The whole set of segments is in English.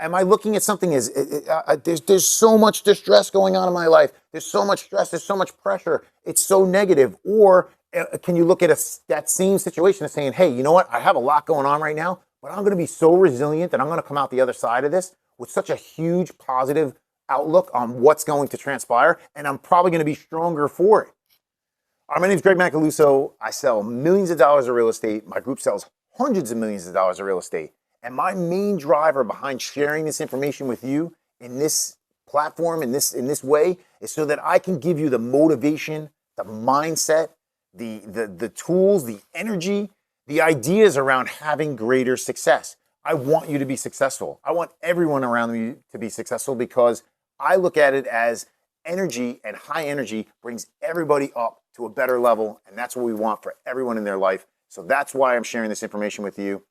Am I looking at something as there's so much distress going on in my life? There's so much stress. There's so much pressure. It's so negative. Or can you look at that same situation and saying, hey, you know what? I have a lot going on right now, but I'm going to be so resilient that I'm going to come out the other side of this with such a huge positive outlook on what's going to transpire, and I'm probably going to be stronger for it. My name is Greg Macaluso. I sell millions of dollars of real estate. My group sells hundreds of millions of dollars of real estate. And my main driver behind sharing this information with you in this platform, in this way, is so that I can give you the motivation, the mindset, the tools, the energy, the ideas around having greater success. I want you to be successful. I want everyone around me to be successful because I look at it as energy, and high energy brings everybody up to a better level, and that's what we want for everyone in their life. So that's why I'm sharing this information with you.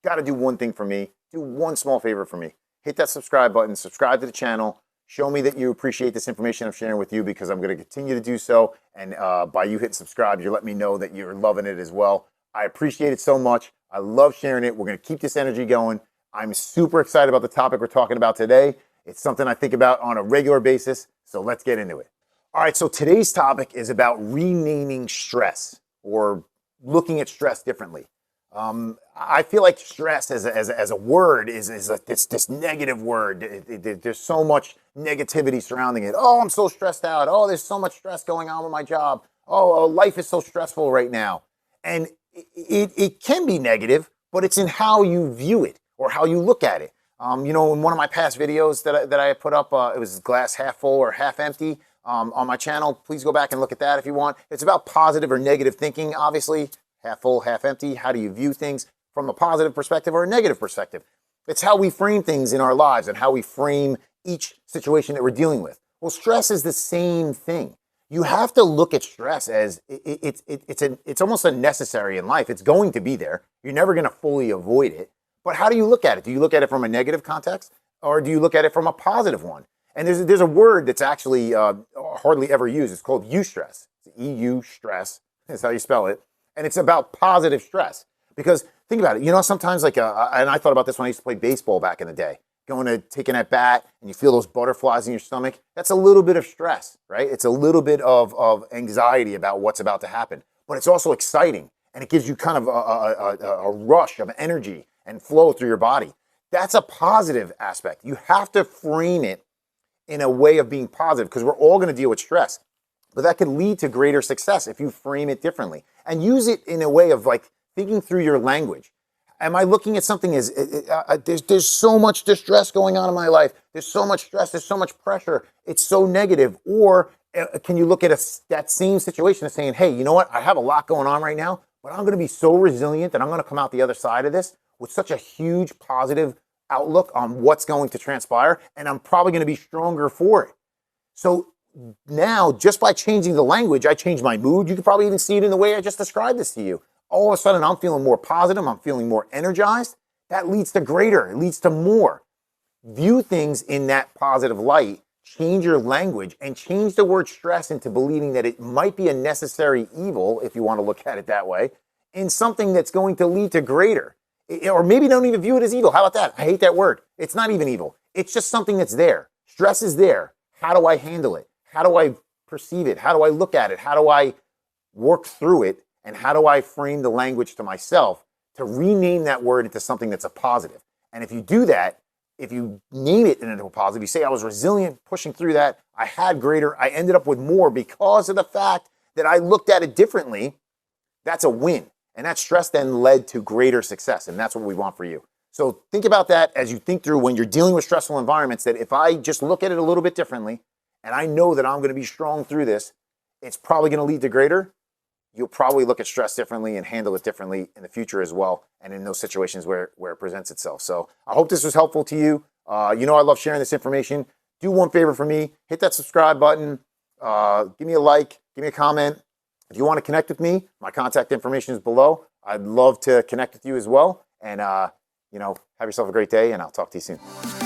Got to do one thing for me. Do one small favor for me. Hit that subscribe button, subscribe to the channel. Show me that you appreciate this information I'm sharing with you, because I'm going to continue to do so. And by you hitting subscribe, you're letting me know that you're loving it as well. I appreciate it so much. I love sharing it. We're going to keep this energy going. I'm super excited about the topic we're talking about today. It's something I think about on a regular basis. So let's get into it. All right, so today's topic is about renaming stress, or looking at stress differently. I feel like stress as a word is this negative word. There's so much negativity surrounding it. Oh, I'm so stressed out. Oh, there's so much stress going on with my job. Oh, life is so stressful right now. And it can be negative, but it's in how you view it or how you look at it. In one of my past videos that I put up, it was glass half full or half empty on my channel. Please go back and look at that if you want. It's about positive or negative thinking, obviously. Half full, half empty. How do you view things from a positive perspective or a negative perspective? It's how we frame things in our lives and how we frame each situation that we're dealing with. Well, stress is the same thing. You have to look at stress as it's almost unnecessary in life. It's going to be there. You're never going to fully avoid it. But how do you look at it? Do you look at it from a negative context, or do you look at it from a positive one? And there's a word that's actually hardly ever used. It's called eustress. It's EU stress. That's how you spell it. And it's about positive stress. Because think about it. Sometimes and I thought about this when I used to play baseball back in the day. Taking that bat and you feel those butterflies in your stomach. That's a little bit of stress, right? It's a little bit of anxiety about what's about to happen. But it's also exciting. And it gives you kind of a rush of energy and flow through your body. That's a positive aspect. You have to frame it in a way of being positive, because we're all going to deal with stress. But that could lead to greater success if you frame it differently and use it in a way of thinking through your language. Am I looking at something as there's so much distress going on in my life? There's so much stress. There's so much pressure. It's so negative. Or can you look at that same situation and saying, hey, you know what? I have a lot going on right now, but I'm going to be so resilient that I'm going to come out the other side of this with such a huge positive outlook on what's going to transpire, and I'm probably going to be stronger for it. So now, just by changing the language, I change my mood. You could probably even see it in the way I just described this to you. All of a sudden, I'm feeling more positive. I'm feeling more energized. That leads to greater. It leads to more. View things in that positive light. Change your language and change the word stress into believing that it might be a necessary evil, if you want to look at it that way, in something that's going to lead to greater. Or maybe don't even view it as evil. How about that? I hate that word. It's not even evil. It's just something that's there. Stress is there. How do I handle it? How do I perceive it? How do I look at it? How do I work through it? And how do I frame the language to myself to rename that word into something that's a positive? And if you do that, if you name it into a positive, you say, I was resilient, pushing through that, I had greater, I ended up with more because of the fact that I looked at it differently, that's a win. And that stress then led to greater success. And that's what we want for you. So think about that as you think through when you're dealing with stressful environments, that if I just look at it a little bit differently, and I know that I'm going to be strong through this, it's probably going to lead to greater. You'll probably look at stress differently and handle it differently in the future as well, and in those situations where it presents itself. So I hope this was helpful to you. I love sharing this information. Do one favor for me. Hit that subscribe button. Give me a like. Give me a comment. If you want to connect with me, my contact information is below. I'd love to connect with you as well. And, have yourself a great day, and I'll talk to you soon.